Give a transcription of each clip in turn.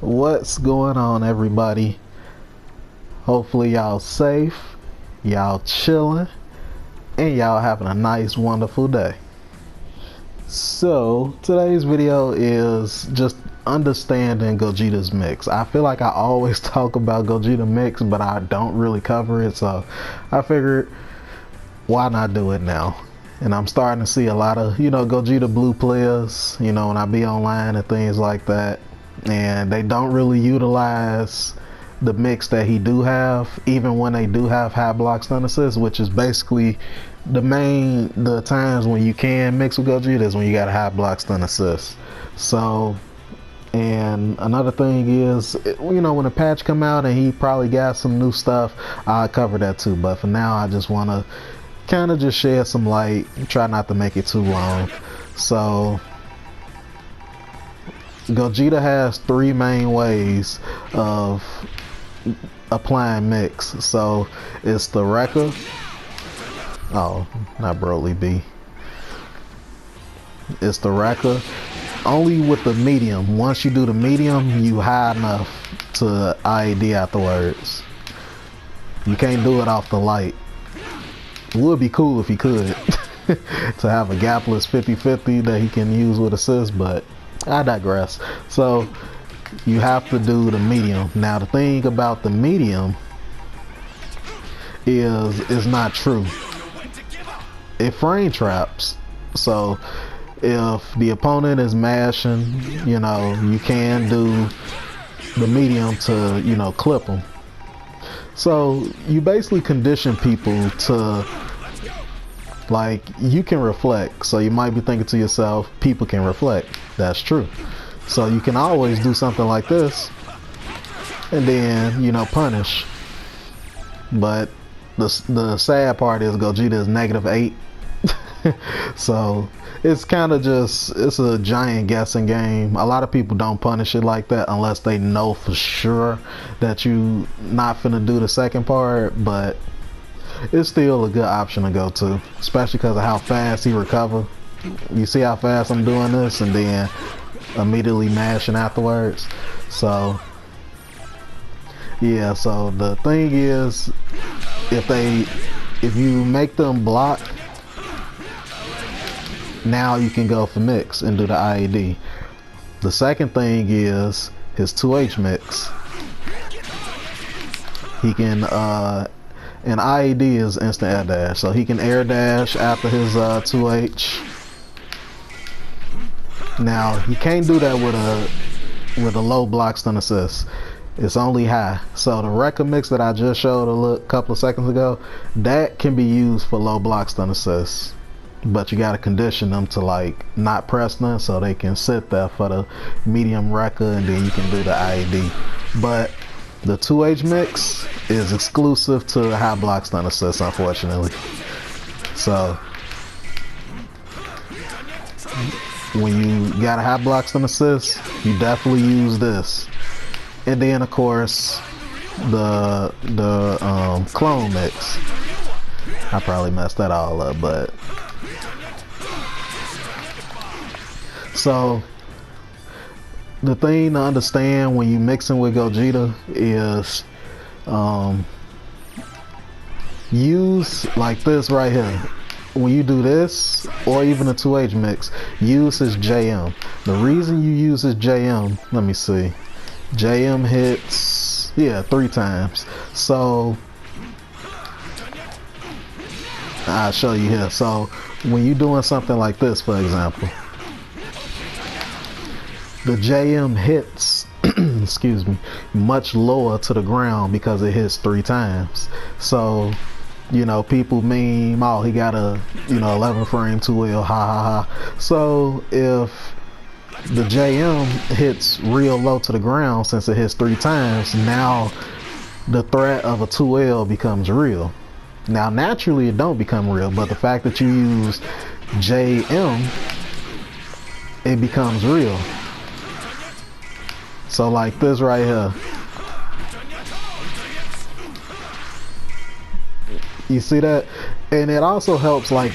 What's going on, everybody? Hopefully y'all safe, y'all chilling, and y'all having a nice, wonderful day. So today's video is just understanding Gogeta's mix. I feel like I always talk about Gogeta mix, but I don't really cover it, so I figured why not do it now. And I'm starting to see a lot of, Gogeta blue players, when I be online and things like that, and they don't really utilize the mix that he do have, even when they do have high block stun assist, which is basically the times when you can mix with Gogeta is when you got a high block stun assist. So, and another thing is, when the patch come out and he probably got some new stuff, I'll cover that too. But for now, I just want to kind of just shed some light, try not to make it too long. So Gogeta has three main ways of applying mix. So it's the Rekka, not Broly B, it's the Rekka only with the medium. Once you do the medium, you high enough to IED afterwards. You can't do it off the light. Would be cool if he could to have a gapless 50-50 that he can use with assist, but I digress. So you have to do the medium. Now the thing about the medium is it's not true. It frame traps. So if the opponent is mashing, you can do the medium to, clip them. So you basically condition people to, like, you can reflect. So you might be thinking to yourself, people can reflect. That's true. So you can always do something like this and then, punish. But the sad part is Gogeta is -8. So it's kind of it's a giant guessing game. A lot of people don't punish it like that unless they know for sure that you not finna do the second part, but it's still a good option to go to, especially because of how fast he recover. You see how fast I'm doing this and then immediately mashing afterwards. So yeah, so the thing is, if you make them block, now you can go for mix and do the IED. The second thing is his 2H mix. He can and IED is instant air dash, so he can air dash after his 2H. Now he can't do that with a low block stun assist. It's only high. So the Rekka mix that I just showed a couple of seconds ago, that can be used for low block stun assist. But you gotta condition them to not press them so they can sit there for the medium Rekka, and then you can do the IED. But the 2H mix is exclusive to high block stun assist, unfortunately. So when you got a high block stun assist, you definitely use this. And then of course the clone mix. I probably messed that all up, but so the thing to understand when you mixing with Gogeta is use like this right here. When you do this, or even a 2H mix, use his JM. The reason you use his JM, let me see, JM hits, 3 times. So I'll show you here. So when you're doing something like this, for example, the JM hits excuse me, much lower to the ground because it hits 3 times. So people meme, oh, he got a 11 frame 2L, ha ha ha. So if the JM hits real low to the ground, since it hits 3 times, now the threat of a 2L becomes real. Now naturally it don't become real, but the fact that you use JM, it becomes real. So like this right here, you see that? And it also helps, like,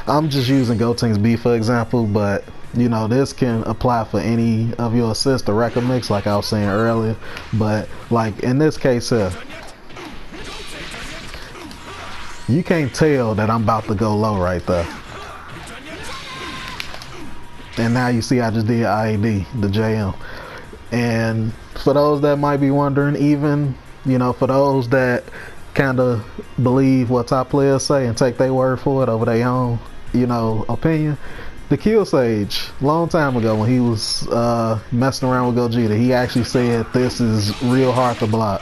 I'm just using Gotenks B for example, but you know, this can apply for any of your assists or record mix, like I was saying earlier. But like in this case here, you can't tell that I'm about to go low right there. And now you see I just did IAD, the JM. And for those that might be wondering, even, you know, for those that kind of believe what top players say and take their word for it over their own, you know, opinion, the Kill Sage, long time ago when he was messing around with Gogeta, he actually said this is real hard to block.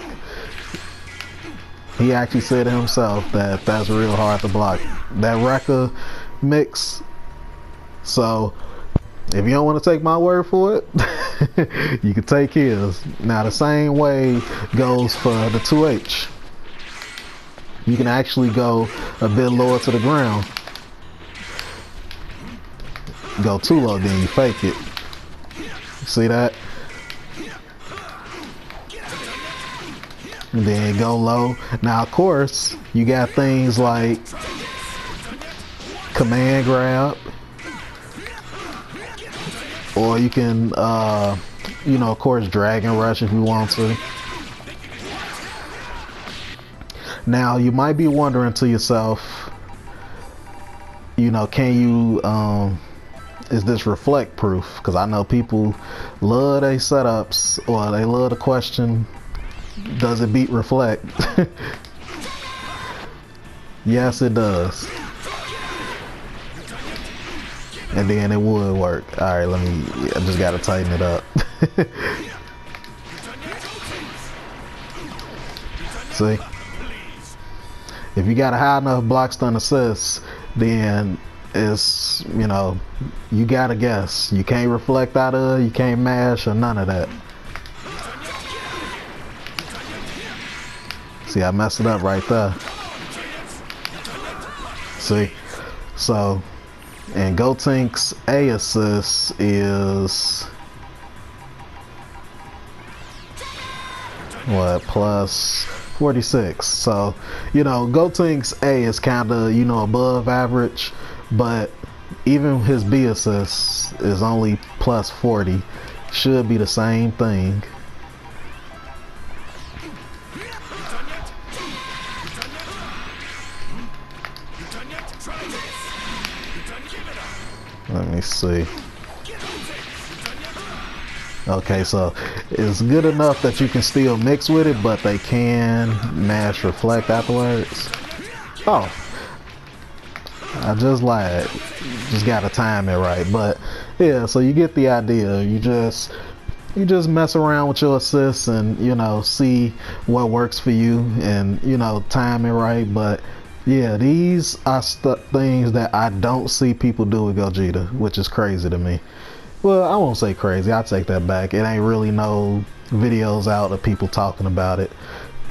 He actually said to himself that that's real hard to block. That record mix. So if you don't want to take my word for it, you can take his. Now the same way goes for the 2H. You can actually go a bit lower to the ground. Go too low, then you fake it. See that? And then go low. Now of course, you got things like command grab. Or you can, you know, of course, drag and rush if you want to. Now, you might be wondering to yourself, you know, can you, is this reflect proof? Because I know people love their setups, or they love the question, does it beat reflect? Yes, it does. And then it would work. Alright, I just gotta tighten it up. See? If you got a high enough block stun assist, then it's, you know, you gotta guess. You can't reflect out of it, you can't mash or none of that. See, I messed it up right there. See? So, and Gotenk's A assist is what, plus 46. So, you know, Gotenk's A is kind of, you know, above average, but even his B assist is only plus 40. Should be the same thing. Let me see. Okay, so it's good enough that you can still mix with it, but they can mash reflect afterwards. Oh, I just lied. Just gotta time it right. But yeah, so you get the idea. You just mess around with your assists and, you know, see what works for you and, you know, time it right. But yeah, these are things that I don't see people do with Gogeta, which is crazy to me. Well, I won't say crazy, I'll take that back. It ain't really no videos out of people talking about it.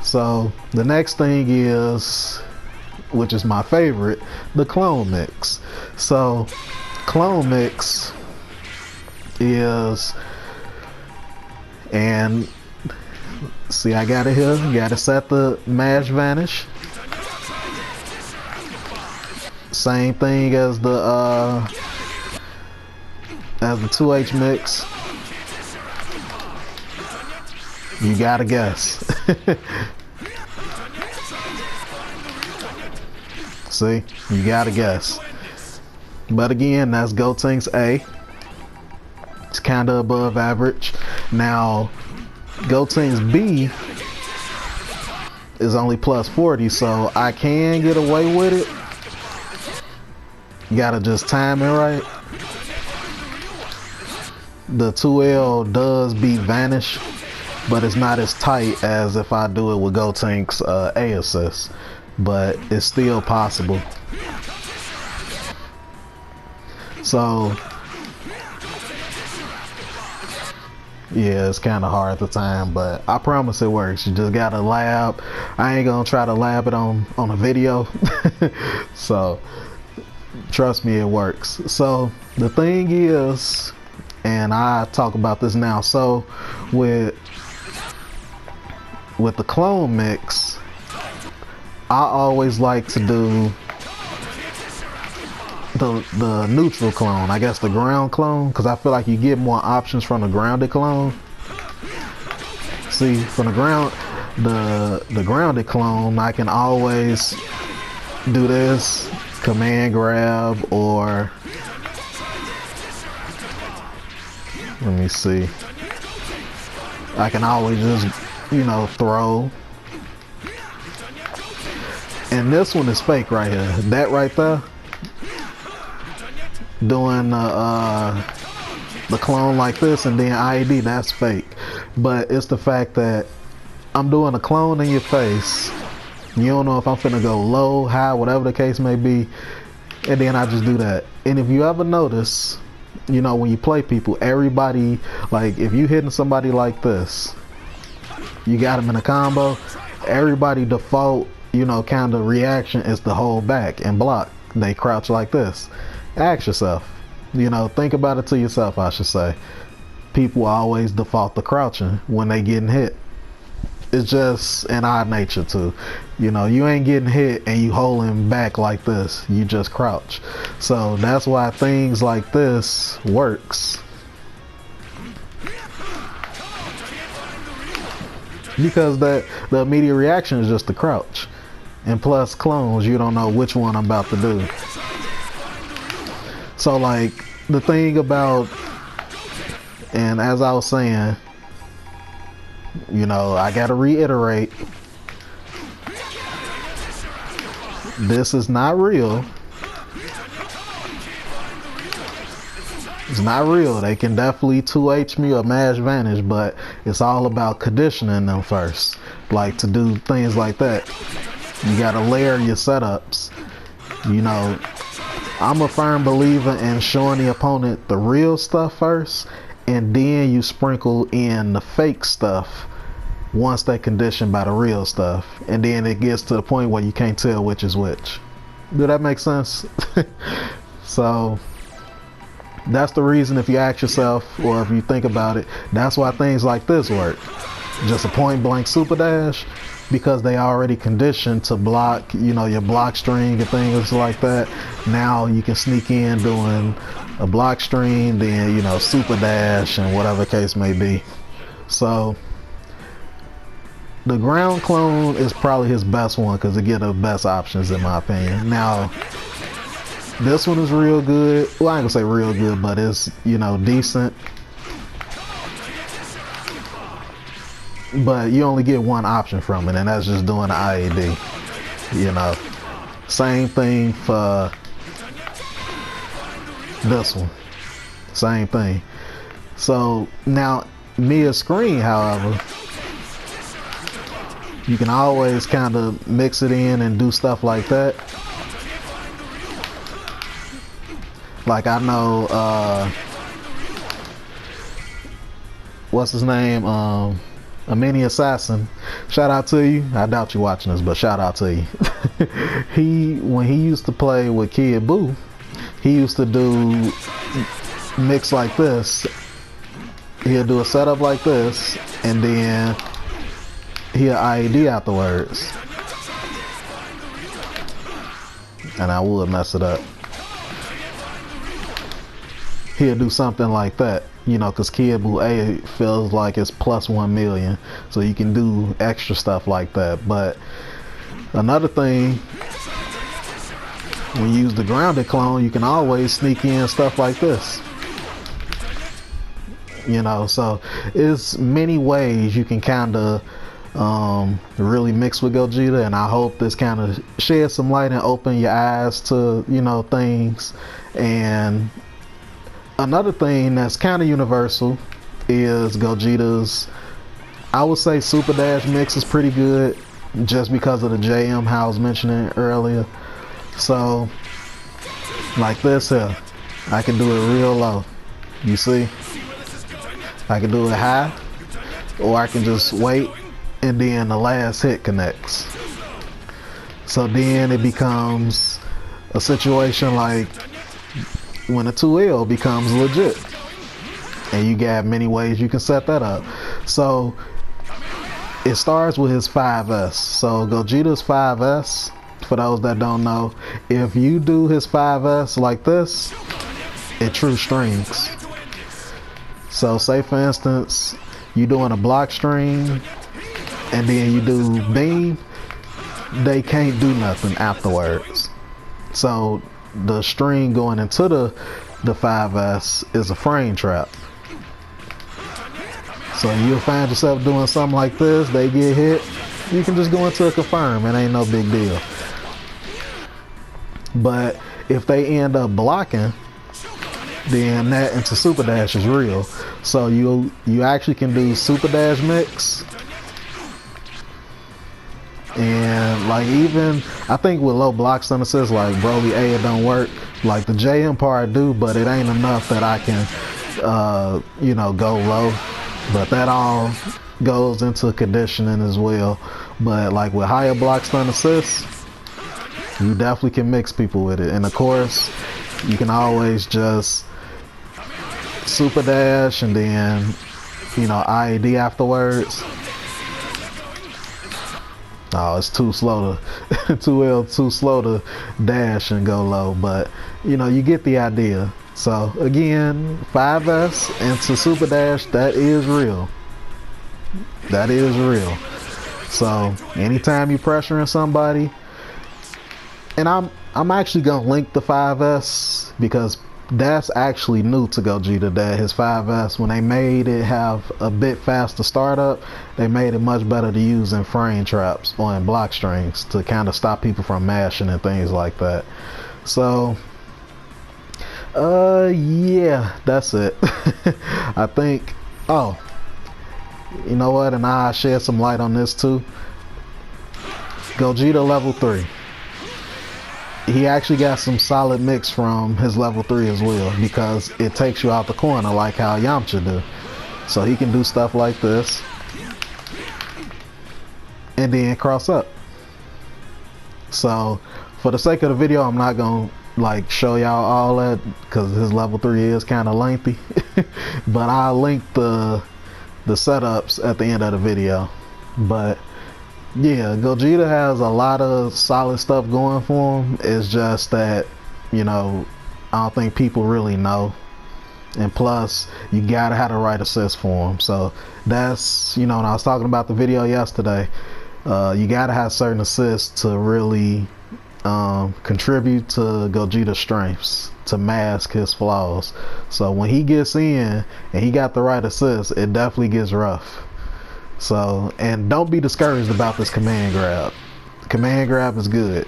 So the next thing is, which is my favorite, the clone mix. So clone mix is, and see, I got it here, you gotta set the mash vanish. Same thing as the 2H mix. You gotta guess. See, you gotta guess. But again, that's Gotenk's A. It's kind of above average. Now, Gotenk's B is only plus 40, so I can get away with it. You gotta just time it right. The 2L does beat vanish, but it's not as tight as if I do it with Gotenk's A assist, but it's still possible. So yeah, it's kind of hard at the time, but I promise it works. You just gotta lab. I ain't gonna try to lab it on a video. So trust me, it works. So the thing is, and I talk about this now, so with the clone mix, I always like to do the neutral clone, I guess the ground clone, because I feel like you get more options from the grounded clone. See, from the grounded clone, I can always do this command grab, or let me see, I can always just, you know, throw. And this one is fake right here. That right there, doing the clone like this and then IED, that's fake. But it's the fact that I'm doing a clone in your face. You don't know if I'm finna go low, high, whatever the case may be, and then I just do that. And if you ever notice, you know, when you play people, everybody, like if you hitting somebody like this, you got them in a combo, everybody default, you know, kind of reaction is to hold back and block. They crouch like this. Ask yourself, you know, think about it to yourself, I should say. People always default to crouching when they getting hit. It's just in our nature too. You know, you ain't getting hit and you holding back like this. You just crouch. So that's why things like this works. Because the immediate reaction is just to crouch. And plus clones, you don't know which one I'm about to do. So like the thing about, and as I was saying, you know, I gotta reiterate, this is not real. It's not real. They can definitely 2H me or mash vanish, but it's all about conditioning them first. Like to do things like that, you gotta layer your setups. You know, I'm a firm believer in showing the opponent the real stuff first, and then you sprinkle in the fake stuff once they're conditioned by the real stuff, and then it gets to the point where you can't tell which is which. Do that make sense? So that's the reason, if you ask yourself, or if you think about it, that's why things like this work. Just a point blank super dash, because they already conditioned to block, you know, your block string and things like that. Now you can sneak in doing a block string, then, you know, super dash and whatever case may be. So the ground clone is probably his best one because it gives the best options in my opinion. Now this one is real good. Well, I ain't gonna say real good, but it's, you know, decent. But you only get one option from it, and that's just doing the IED. You know, same thing for this one. Same thing. So now, mid screen, however, you can always kind of mix it in and do stuff like that. Like I know, what's his name? A mini assassin. Shout out to you. I doubt you watching this, but shout out to you. When he used to play with Kid Buu, he used to do mix like this. He'll do a setup like this, and then he'll IED afterwards. And I would mess it up. He'll do something like that, you know, because Kid Buu A feels like it's plus 1 million, so you can do extra stuff like that. But another thing, when you use the grounded clone, you can always sneak in stuff like this. You know, so it's many ways you can kind of really mix with Gogeta, and I hope this kind of sheds some light and open your eyes to, you know, things. And another thing that's kind of universal is Gogeta's, I would say, Super Dash mix is pretty good, just because of the JM, how I was mentioning earlier. So like this here, I can do it real low, you see, I can do it high, or I can just wait and then the last hit connects. So then it becomes a situation like when a 2L becomes legit, and you got many ways you can set that up. So it starts with his 5S. So Gogeta's 5S, for those that don't know, if you do his 5S like this, it true strings. So say for instance, you doing a block string and then you do beam, they can't do nothing afterwards. So the string going into the 5S is a frame trap. So you'll find yourself doing something like this, they get hit, you can just go into a confirm, it ain't no big deal. But if they end up blocking, then that into super dash is real. So you actually can do super dash mix, and like even I think with low block stun assist, like Broly A, it don't work. Like the JM part do, but it ain't enough that I can you know, go low. But that all goes into conditioning as well. But like with higher block stun assists, you definitely can mix people with it. And of course, you can always just super dash and then, you know, IAD afterwards. Oh, it's too slow to too slow to dash and go low, but you know, you get the idea. So again, 5S into super dash, that is real. That is real. So anytime you pressuring somebody, and I'm actually gonna link the 5S because that's actually new to Gogeta, that his 5S, when they made it have a bit faster startup, they made it much better to use in frame traps or in block strings to kind of stop people from mashing and things like that. So yeah, that's it. I think, oh, you know what, and I'll shed some light on this too. Gogeta level 3, he actually got some solid mix from his level 3 as well, because it takes you out the corner like how Yamcha do. So he can do stuff like this and then cross up. So for the sake of the video, I'm not gonna like show y'all all that because his level 3 is kind of lengthy. But I'll link the setups at the end of the video. But yeah, Gogeta has a lot of solid stuff going for him. It's just that, you know, I don't think people really know. And plus, you gotta have the right assist for him. So that's, you know, when I was talking about the video yesterday, you gotta have certain assists to really contribute to Gogeta's strengths, to mask his flaws. So when he gets in and he got the right assist, it definitely gets rough. So, and don't be discouraged about this command grab. Command grab is good.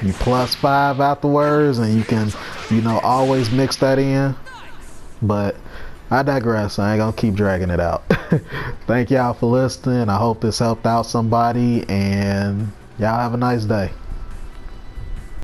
You +5 afterwards and you can, you know, always mix that in. But I digress. I ain't gonna keep dragging it out. Thank y'all for listening. I hope this helped out somebody, and y'all have a nice day.